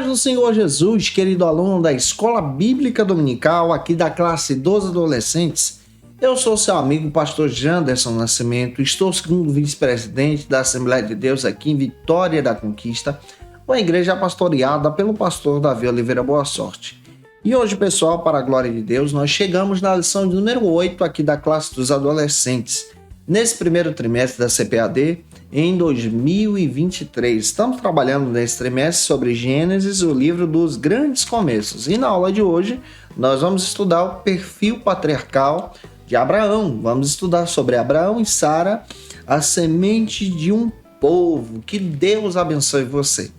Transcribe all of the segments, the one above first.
do Senhor Jesus, querido aluno da Escola Bíblica Dominical, aqui da classe dos adolescentes. Eu sou seu amigo, pastor Janderson Nascimento, estou segundo vice-presidente da Assembleia de Deus aqui em Vitória da Conquista, uma igreja pastoreada pelo pastor Davi Oliveira Boa Sorte. E hoje, pessoal, para a glória de Deus, nós chegamos na lição de número 8 aqui da classe dos adolescentes, nesse primeiro trimestre da CPAD, em 2023. Estamos trabalhando nesse trimestre sobre Gênesis, o livro dos grandes começos. E na aula de hoje, nós vamos estudar o perfil patriarcal de Abraão. Vamos estudar sobre Abraão e Sara, a semente de um povo. Que Deus abençoe você.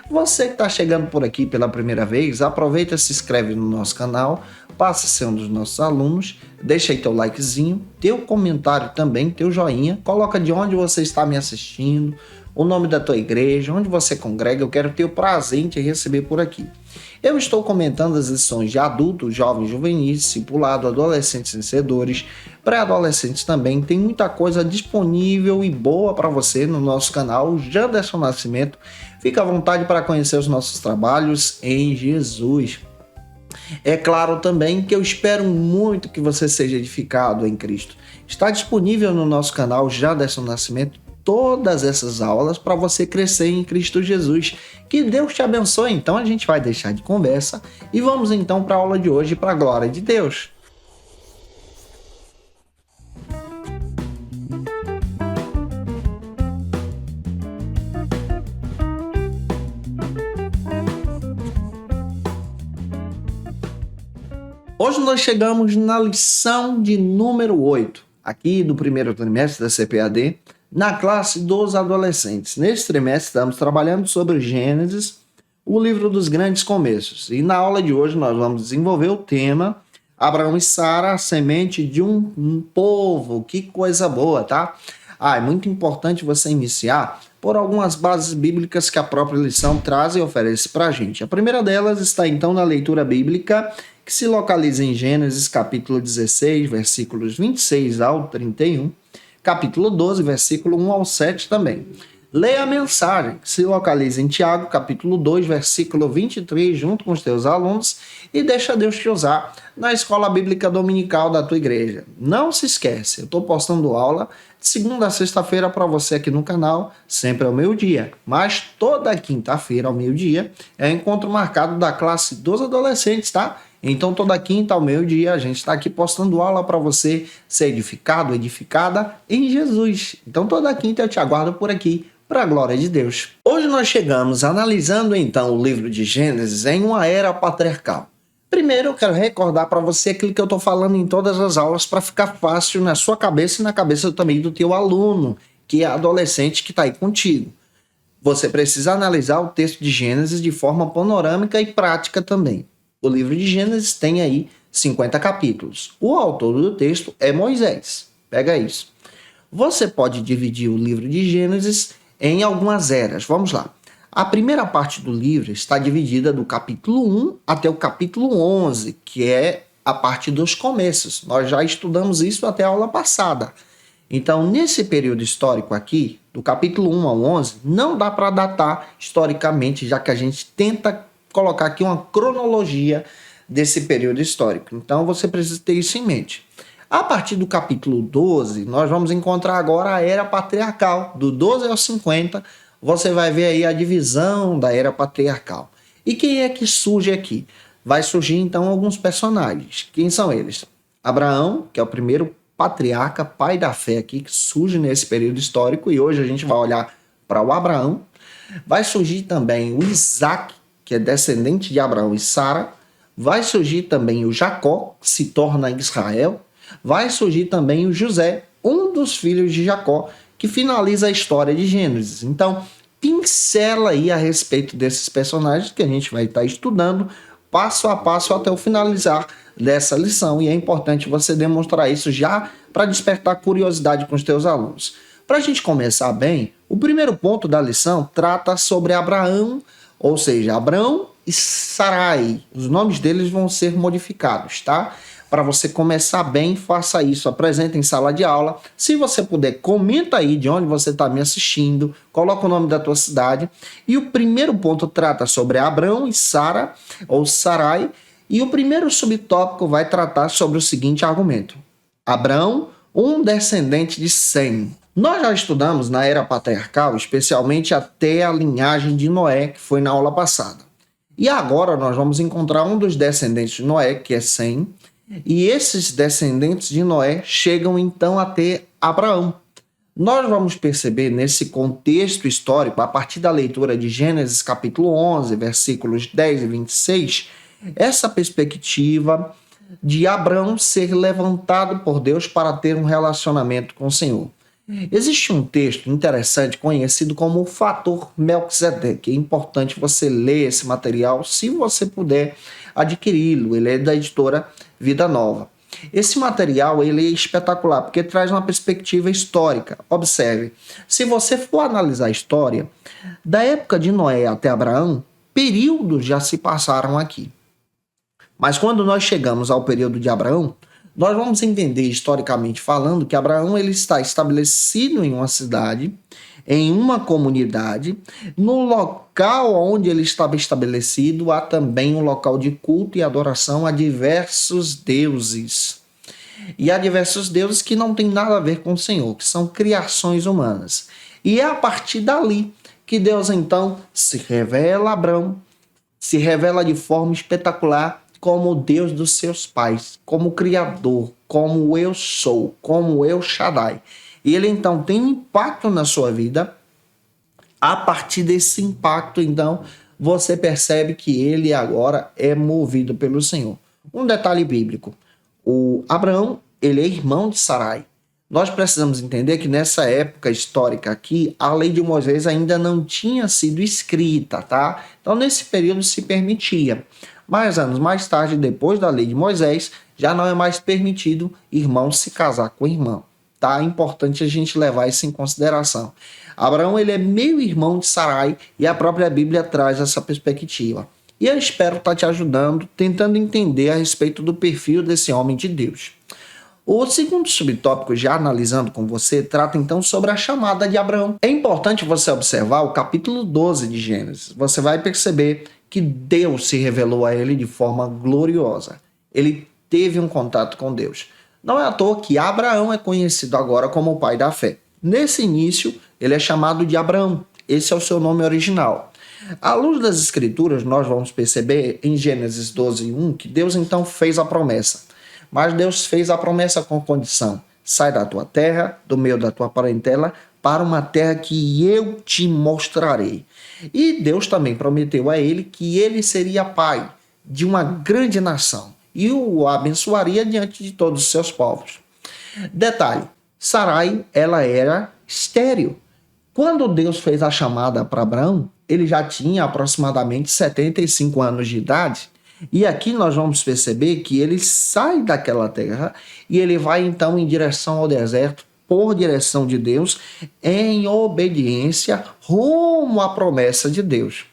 Você que está chegando por aqui pela primeira vez, aproveita e se inscreve no nosso canal, passa a ser um dos nossos alunos, deixa aí teu likezinho, teu comentário também, teu joinha, coloca de onde você está me assistindo, o nome da tua igreja, onde você congrega. Eu quero ter o prazer em te receber por aqui. Eu estou comentando as lições de adultos, jovens, juvenis, discipulado, adolescentes vencedores, pré-adolescentes também. Tem muita coisa disponível e boa para você no nosso canal Janderson Nascimento. Fica à vontade para conhecer os nossos trabalhos em Jesus. É claro também que eu espero muito que você seja edificado em Cristo. Está disponível no nosso canal Janderson Nascimento todas essas aulas para você crescer em Cristo Jesus. Que Deus te abençoe. Então a gente vai deixar de conversa e vamos então para a aula de hoje, para a glória de Deus. Hoje nós chegamos na lição de número 8, aqui do primeiro trimestre da CPAD, na classe dos adolescentes. Neste trimestre estamos trabalhando sobre Gênesis, o livro dos grandes começos. E na aula de hoje nós vamos desenvolver o tema Abraão e Sara, a semente de um povo. Que coisa boa, tá? É muito importante você iniciar por algumas bases bíblicas que a própria lição traz e oferece para a gente. A primeira delas está então na leitura bíblica, que se localiza em Gênesis capítulo 16, versículos 26 ao 31, capítulo 12, versículo 1 ao 7 também. Leia a mensagem, que se localiza em Tiago, capítulo 2, versículo 23, junto com os teus alunos, e deixa Deus te usar na escola bíblica dominical da tua igreja. Não se esquece, eu estou postando aula de segunda a sexta-feira para você aqui no canal, sempre ao meio-dia, mas toda quinta-feira ao meio-dia é o encontro marcado da classe dos adolescentes, tá? Então toda quinta ao meio-dia a gente está aqui postando aula para você ser edificado, edificada em Jesus. Então toda quinta eu te aguardo por aqui, para a glória de Deus. Hoje nós chegamos analisando então o livro de Gênesis em uma era patriarcal. Primeiro eu quero recordar para você aquilo que eu estou falando em todas as aulas para ficar fácil na sua cabeça e na cabeça também do teu aluno, que é adolescente que está aí contigo. Você precisa analisar o texto de Gênesis de forma panorâmica e prática também. O livro de Gênesis tem aí 50 capítulos. O autor do texto é Moisés. Pega isso. Você pode dividir o livro de Gênesis em algumas eras. Vamos lá. A primeira parte do livro está dividida do capítulo 1 até o capítulo 11, que é a parte dos começos. Nós já estudamos isso até a aula passada. Então, nesse período histórico aqui, do capítulo 1 ao 11, não dá para datar historicamente, já que a gente tenta colocar aqui uma cronologia desse período histórico. Então, você precisa ter isso em mente. A partir do capítulo 12, nós vamos encontrar agora a era patriarcal. Do 12 ao 50, você vai ver aí a divisão da era patriarcal. E quem é que surge aqui? Vai surgir, então, alguns personagens. Quem são eles? Abraão, que é o primeiro patriarca, pai da fé aqui, que surge nesse período histórico. E hoje a gente vai olhar para o Abraão. Vai surgir também o Isaac, que é descendente de Abraão e Sara. Vai surgir também o Jacó, que se torna Israel. Vai surgir também o José, um dos filhos de Jacó, que finaliza a história de Gênesis. Então, pincela aí a respeito desses personagens que a gente vai estar estudando passo a passo até o finalizar dessa lição. E é importante você demonstrar isso já para despertar curiosidade com os teus alunos. Para a gente começar bem, o primeiro ponto da lição trata sobre Abraão, ou seja, Abrão e Sarai. Os nomes deles vão ser modificados, tá? Para você começar bem, faça isso, apresente em sala de aula. Se você puder, comenta aí de onde você está me assistindo, coloca o nome da tua cidade. E o primeiro ponto trata sobre Abrão e Sara, ou Sarai, e o primeiro subtópico vai tratar sobre o seguinte argumento: Abrão, um descendente de Sem. Nós já estudamos na era patriarcal, especialmente até a linhagem de Noé, que foi na aula passada. E agora nós vamos encontrar um dos descendentes de Noé, que é Sem, e esses descendentes de Noé chegam então até Abraão. Nós vamos perceber nesse contexto histórico, a partir da leitura de Gênesis capítulo 11, versículos 10 e 26, essa perspectiva de Abraão ser levantado por Deus para ter um relacionamento com o Senhor. Existe um texto interessante conhecido como o fator Melquisedeque. É importante você ler esse material se você puder adquiri-lo. Ele é da editora Vida Nova. Esse material ele é espetacular porque traz uma perspectiva histórica. Observe, se você for analisar a história, da época de Noé até Abraão, períodos já se passaram aqui. Mas quando nós chegamos ao período de Abraão, nós vamos entender historicamente falando que Abraão ele está estabelecido em uma cidade, em uma comunidade. No local onde ele estava estabelecido há também um local de culto e adoração a diversos deuses. E há diversos deuses que não têm nada a ver com o Senhor, que são criações humanas. E é a partir dali que Deus então se revela a Abraão, se revela de forma espetacular como o Deus dos seus pais, como Criador, como eu sou, como El Shaddai. E ele então tem um impacto na sua vida. A partir desse impacto, então, você percebe que ele agora é movido pelo Senhor. Um detalhe bíblico: o Abraão, ele é irmão de Sarai. Nós precisamos entender que nessa época histórica aqui, a lei de Moisés ainda não tinha sido escrita, tá? Então, nesse período se permitia. Mais anos mais tarde, depois da lei de Moisés, já não é mais permitido irmão se casar com irmão. Tá? É importante a gente levar isso em consideração. Abraão ele é meio irmão de Sarai e a própria Bíblia traz essa perspectiva. E eu espero estar te ajudando, tentando entender a respeito do perfil desse homem de Deus. O segundo subtópico, já analisando com você, trata então sobre a chamada de Abraão. É importante você observar o capítulo 12 de Gênesis. Você vai perceber que Deus se revelou a ele de forma gloriosa. Ele teve um contato com Deus. Não é à toa que Abraão é conhecido agora como o pai da fé. Nesse início, ele é chamado de Abraão. Esse é o seu nome original. À luz das Escrituras, nós vamos perceber em Gênesis 12:1 que Deus então fez a promessa. Mas Deus fez a promessa com condição: sai da tua terra, do meio da tua parentela, para uma terra que eu te mostrarei. E Deus também prometeu a ele que ele seria pai de uma grande nação e o abençoaria diante de todos os seus povos. Detalhe: Sarai, ela era estéril. Quando Deus fez a chamada para Abraão, ele já tinha aproximadamente 75 anos de idade. E aqui nós vamos perceber que ele sai daquela terra e ele vai então em direção ao deserto, por direção de Deus, em obediência rumo à promessa de Deus.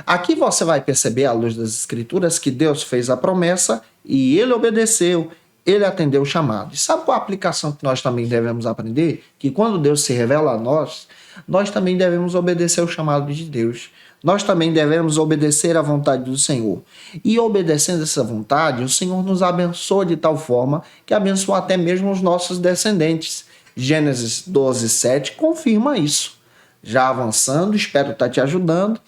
Aqui você vai perceber, à luz das Escrituras, que Deus fez a promessa e ele obedeceu, ele atendeu o chamado. E sabe qual a aplicação que nós também devemos aprender? Que quando Deus se revela a nós, nós também devemos obedecer o chamado de Deus. Nós também devemos obedecer à vontade do Senhor. E obedecendo essa vontade, o Senhor nos abençoa de tal forma que abençoa até mesmo os nossos descendentes. Gênesis 12:7 confirma isso. Já avançando, espero estar te ajudando.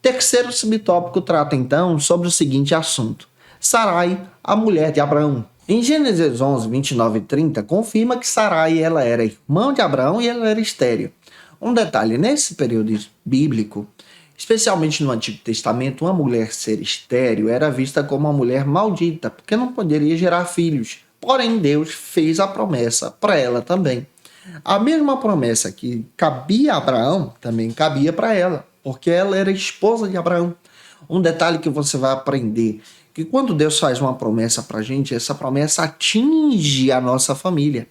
Terceiro subtópico trata então sobre o seguinte assunto: Sarai, a mulher de Abraão. Em Gênesis 11:29 e 30, confirma que Sarai ela era irmã de Abraão e ela era estéril. Um detalhe: nesse período bíblico, especialmente no Antigo Testamento, uma mulher ser estéril era vista como uma mulher maldita, porque não poderia gerar filhos. Porém, Deus fez a promessa para ela também. A mesma promessa que cabia a Abraão, também cabia para ela, porque ela era esposa de Abraão. Um detalhe que você vai aprender, que quando Deus faz uma promessa para a gente, essa promessa atinge a nossa família.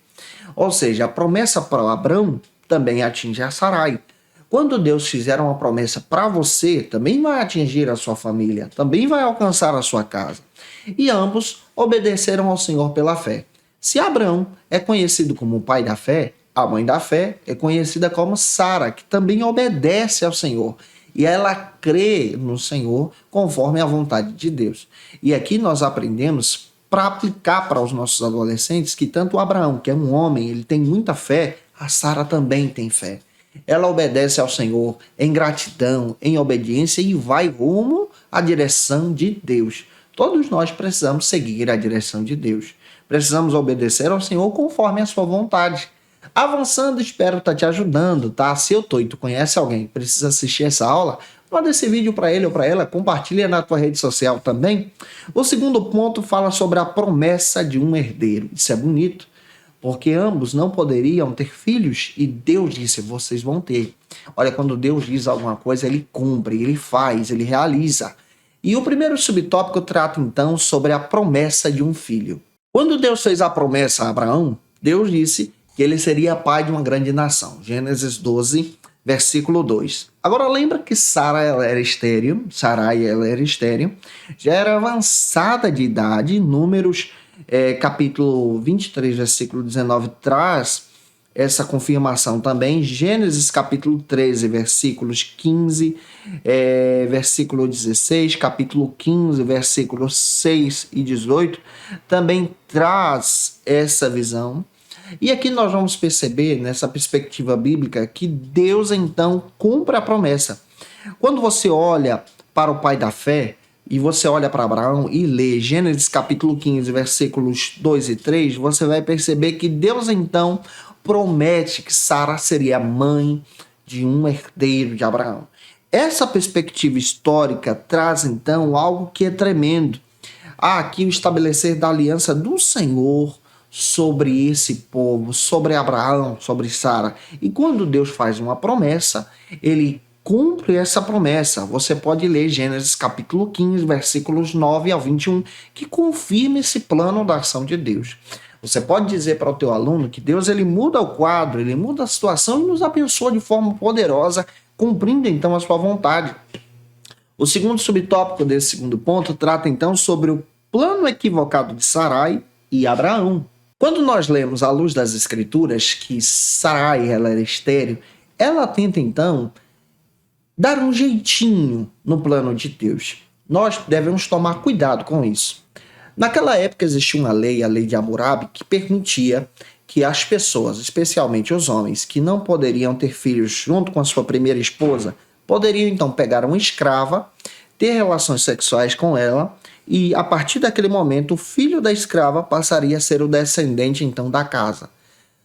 Ou seja, a promessa para Abraão também atinge a Sarai. Quando Deus fizer uma promessa para você, também vai atingir a sua família, também vai alcançar a sua casa. E ambos obedeceram ao Senhor pela fé. Se Abraão é conhecido como o pai da fé, a mãe da fé é conhecida como Sara, que também obedece ao Senhor. E ela crê no Senhor conforme a vontade de Deus. E aqui nós aprendemos para aplicar para os nossos adolescentes que tanto Abraão, que é um homem, ele tem muita fé, a Sara também tem fé. Ela obedece ao Senhor em gratidão, em obediência e vai rumo à direção de Deus. Todos nós precisamos seguir a direção de Deus. Precisamos obedecer ao Senhor conforme a sua vontade. Avançando, espero estar te ajudando, tá? Se eu tô e tu conhece alguém que precisa assistir essa aula, manda esse vídeo para ele ou para ela, compartilha na tua rede social também. O segundo ponto fala sobre a promessa de um herdeiro. Isso é bonito, porque ambos não poderiam ter filhos e Deus disse, vocês vão ter. Olha, quando Deus diz alguma coisa, ele cumpre, ele faz, ele realiza. E o primeiro subtópico trata então sobre a promessa de um filho. Quando Deus fez a promessa a Abraão, Deus disse que ele seria pai de uma grande nação. Gênesis 12, versículo 2. Agora lembra que Sarai era estéril, já era avançada de idade. Números capítulo 23, versículo 19 traz essa confirmação também. Gênesis capítulo 13, versículos 15, versículo 16, capítulo 15, versículos 6 e 18, também traz essa visão. E aqui nós vamos perceber, nessa perspectiva bíblica, que Deus então cumpre a promessa. Quando você olha para o pai da fé, e você olha para Abraão e lê Gênesis capítulo 15, versículos 2 e 3, você vai perceber que Deus então promete que Sara seria mãe de um herdeiro de Abraão. Essa perspectiva histórica traz então algo que é tremendo. Há aqui o estabelecer da aliança do Senhor sobre esse povo, sobre Abraão, sobre Sara. E quando Deus faz uma promessa, ele cumpre essa promessa. Você pode ler Gênesis capítulo 15, versículos 9 ao 21, que confirma esse plano da ação de Deus. Você pode dizer para o teu aluno que Deus ele muda o quadro, ele muda a situação e nos abençoa de forma poderosa, cumprindo então a sua vontade. O segundo subtópico desse segundo ponto trata então sobre o plano equivocado de Sarai e Abraão. Quando nós lemos à luz das Escrituras que Sarai ela era estéril, ela tenta então dar um jeitinho no plano de Deus. Nós devemos tomar cuidado com isso. Naquela época existia uma lei, a lei de Hammurabi, que permitia que as pessoas, especialmente os homens, que não poderiam ter filhos junto com a sua primeira esposa, poderiam então pegar uma escrava, ter relações sexuais com ela e, a partir daquele momento, o filho da escrava passaria a ser o descendente então da casa.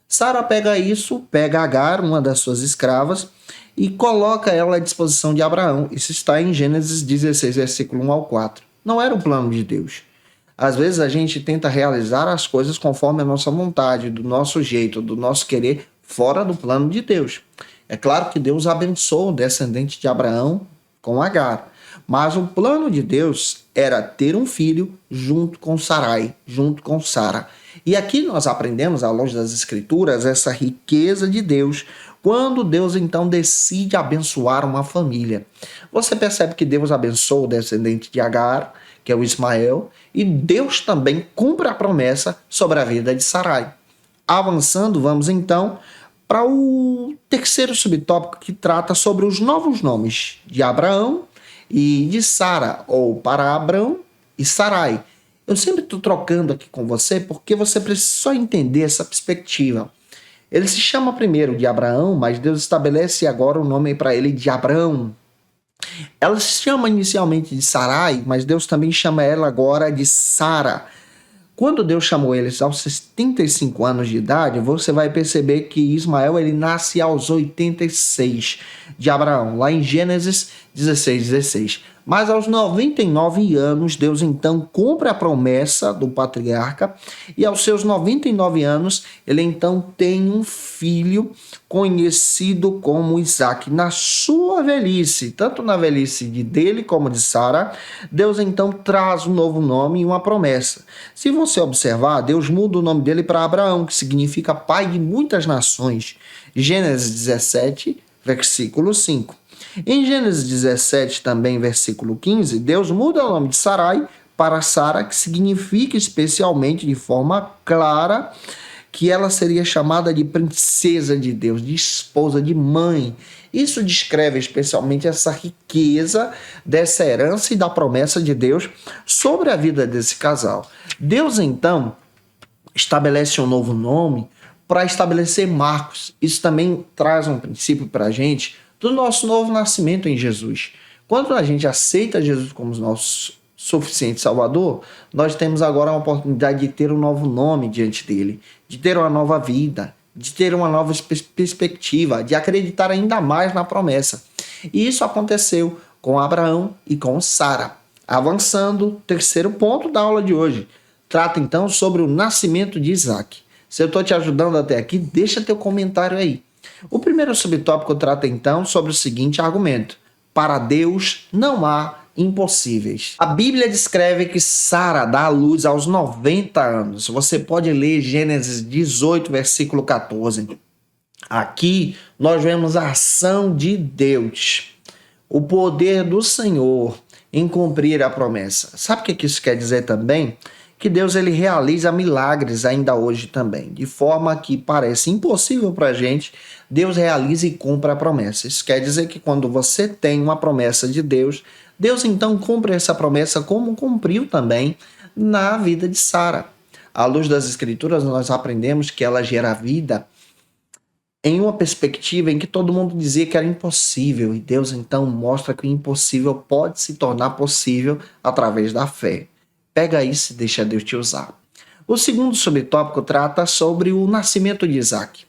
Sara pega isso, pega Agar, uma das suas escravas, e coloca ela à disposição de Abraão. Isso está em Gênesis 16, versículo 1 ao 4. Não era o plano de Deus. Às vezes a gente tenta realizar as coisas conforme a nossa vontade, do nosso jeito, do nosso querer, fora do plano de Deus. É claro que Deus abençoou o descendente de Abraão com Agar, mas o plano de Deus era ter um filho junto com Sarai, junto com Sara. E aqui nós aprendemos, à luz das Escrituras, essa riqueza de Deus, quando Deus então decide abençoar uma família. Você percebe que Deus abençoa o descendente de Agar, que é o Ismael, e Deus também cumpre a promessa sobre a vida de Sarai. Avançando, vamos então para o terceiro subtópico, que trata sobre os novos nomes de Abraão e de Sara, ou para Abrão e Sarai. Eu sempre estou trocando aqui com você porque você precisa só entender essa perspectiva. Ele se chama primeiro de Abraão, mas Deus estabelece agora o nome para ele de Abrão. Ela se chama inicialmente de Sarai, mas Deus também chama ela agora de Sara. Quando Deus chamou eles aos 75 anos de idade, você vai perceber que Ismael ele nasce aos 86 de Abraão, lá em Gênesis 16. Mas aos 99 anos, Deus então cumpre a promessa do patriarca e aos seus 99 anos, ele então tem um filho conhecido como Isaque. Na sua velhice, tanto na velhice dele como de Sara, Deus então traz um novo nome e uma promessa. Se você observar, Deus muda o nome dele para Abraão, que significa pai de muitas nações. Gênesis 17, versículo 5. Em Gênesis 17, também versículo 15, Deus muda o nome de Sarai para Sara, que significa especialmente de forma clara que ela seria chamada de princesa de Deus, de esposa, de mãe. Isso descreve especialmente essa riqueza dessa herança e da promessa de Deus sobre a vida desse casal. Deus, então, estabelece um novo nome para estabelecer marcos. Isso também traz um princípio para a gente do nosso novo nascimento em Jesus. Quando a gente aceita Jesus como nosso suficiente Salvador, nós temos agora a oportunidade de ter um novo nome diante dele, de ter uma nova vida, de ter uma nova perspectiva, de acreditar ainda mais na promessa. E isso aconteceu com Abraão e com Sara. Avançando, terceiro ponto da aula de hoje. Trata então sobre o nascimento de Isaac. Se eu estou te ajudando até aqui, deixa teu comentário aí. O primeiro subtópico trata então sobre o seguinte argumento: para Deus não há impossíveis. A Bíblia descreve que Sara dá à luz aos 90 anos. Você pode ler Gênesis 18, versículo 14. Aqui nós vemos a ação de Deus, o poder do Senhor em cumprir a promessa. Sabe o que isso quer dizer também? Que Deus ele realiza milagres ainda hoje também, de forma que parece impossível para a gente, Deus realiza e cumpre a promessa. Isso quer dizer que quando você tem uma promessa de Deus, Deus então cumpre essa promessa como cumpriu também na vida de Sara. À luz das Escrituras, nós aprendemos que ela gera vida em uma perspectiva em que todo mundo dizia que era impossível, e Deus então mostra que o impossível pode se tornar possível através da fé. Pega isso e deixa Deus te usar. O segundo subtópico trata sobre o nascimento de Isaac.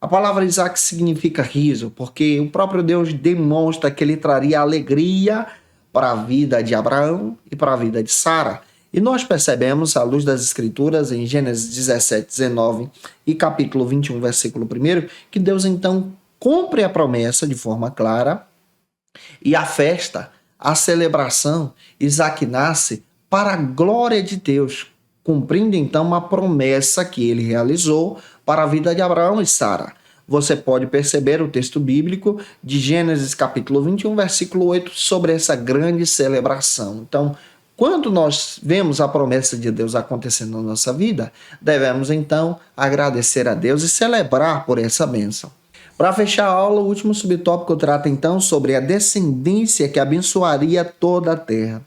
A palavra Isaac significa riso, porque o próprio Deus demonstra que ele traria alegria para a vida de Abraão e para a vida de Sara. E nós percebemos, à luz das Escrituras, em Gênesis 17, 19 e capítulo 21, versículo 1, que Deus então cumpre a promessa de forma clara, e a festa, a celebração, Isaac nasce para a glória de Deus, cumprindo então uma promessa que ele realizou para a vida de Abraão e Sara. Você pode perceber o texto bíblico de Gênesis capítulo 21, versículo 8, sobre essa grande celebração. Então, quando nós vemos a promessa de Deus acontecendo na nossa vida, devemos então agradecer a Deus e celebrar por essa bênção. Para fechar a aula, o último subtópico trata então sobre a descendência que abençoaria toda a terra.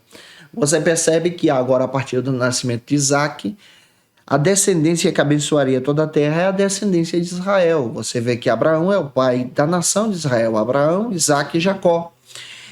Você percebe que agora, a partir do nascimento de Isaac, a descendência que abençoaria toda a terra é a descendência de Israel. Você vê que Abraão é o pai da nação de Israel. Abraão, Isaac e Jacó.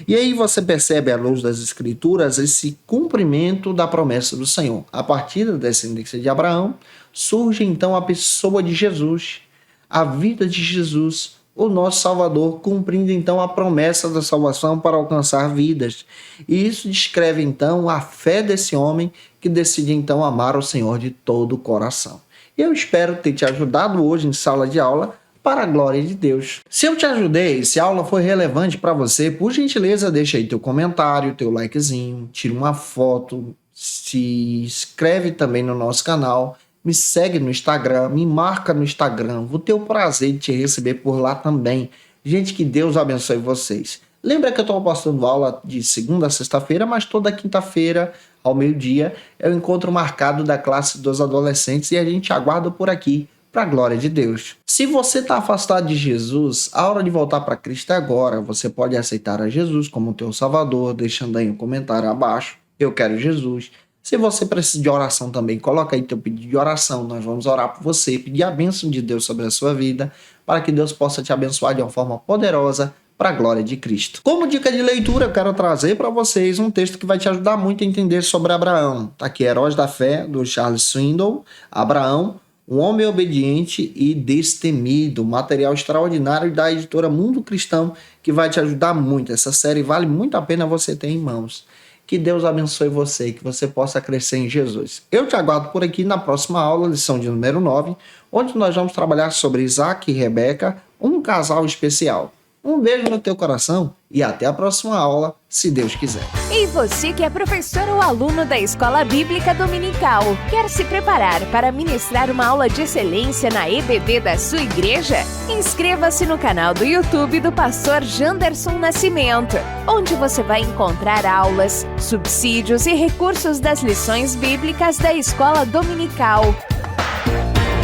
E aí você percebe, à luz das Escrituras, esse cumprimento da promessa do Senhor. A partir da descendência de Abraão, surge então a pessoa de Jesus, a vida de Jesus, o nosso Salvador, cumprindo então a promessa da salvação para alcançar vidas. E isso descreve então a fé desse homem que decide então amar o Senhor de todo o coração. Eu espero ter te ajudado hoje em sala de aula, para a glória de Deus. Se eu te ajudei, se a aula foi relevante para você, por gentileza, deixa aí teu comentário, teu likezinho, tira uma foto, se inscreve também no nosso canal, me segue no Instagram, me marca no Instagram, vou ter o prazer de te receber por lá também. Gente, que Deus abençoe vocês. Lembra que eu estou postando aula de segunda a sexta-feira, mas toda quinta-feira, ao meio-dia, é o encontro marcado da classe dos adolescentes e a gente aguarda por aqui, para a glória de Deus. Se você está afastado de Jesus, a hora de voltar para Cristo é agora. Você pode aceitar a Jesus como teu Salvador, deixando aí um comentário abaixo. Eu quero Jesus. Se você precisa de oração também, coloca aí teu pedido de oração. Nós vamos orar por você, pedir a bênção de Deus sobre a sua vida, para que Deus possa te abençoar de uma forma poderosa para a glória de Cristo. Como dica de leitura, eu quero trazer para vocês um texto que vai te ajudar muito a entender sobre Abraão. Tá aqui, Heróis da Fé, do Charles Swindoll. Abraão, um homem obediente e destemido, material extraordinário da editora Mundo Cristão, que vai te ajudar muito. Essa série vale muito a pena você ter em mãos. Que Deus abençoe você e que você possa crescer em Jesus. Eu te aguardo por aqui na próxima aula, lição de número 9, onde nós vamos trabalhar sobre Isaac e Rebeca, um casal especial. Um beijo no teu coração e até a próxima aula, se Deus quiser. E você que é professor ou aluno da Escola Bíblica Dominical, quer se preparar para ministrar uma aula de excelência na EBD da sua igreja? Inscreva-se no canal do YouTube do pastor Janderson Nascimento, onde você vai encontrar aulas, subsídios e recursos das lições bíblicas da Escola Dominical.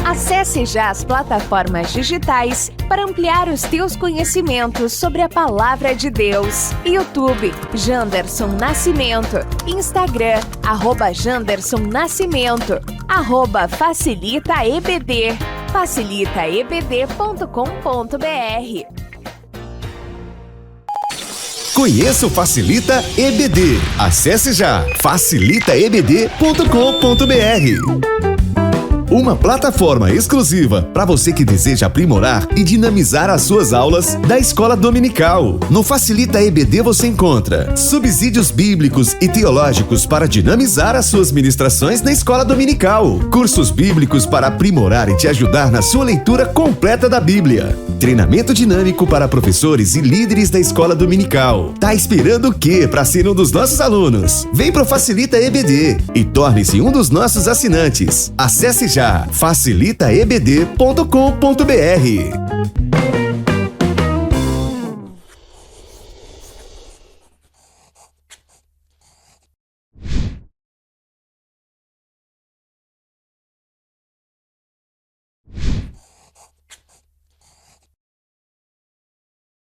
Acesse já as plataformas digitais para ampliar os teus conhecimentos sobre a Palavra de Deus. YouTube, Janderson Nascimento. Instagram, @Janderson Nascimento. @FacilitaEBD. facilitaebd.com.br. Conheça o Facilita EBD. Acesse já facilitaebd.com.br. Uma plataforma exclusiva para você que deseja aprimorar e dinamizar as suas aulas da Escola Dominical. No Facilita EBD você encontra subsídios bíblicos e teológicos para dinamizar as suas ministrações na Escola Dominical, cursos bíblicos para aprimorar e te ajudar na sua leitura completa da Bíblia, treinamento dinâmico para professores e líderes da Escola Dominical. Tá esperando o quê para ser um dos nossos alunos? Vem pro Facilita EBD e torne-se um dos nossos assinantes. Acesse já facilitaebd.com.br.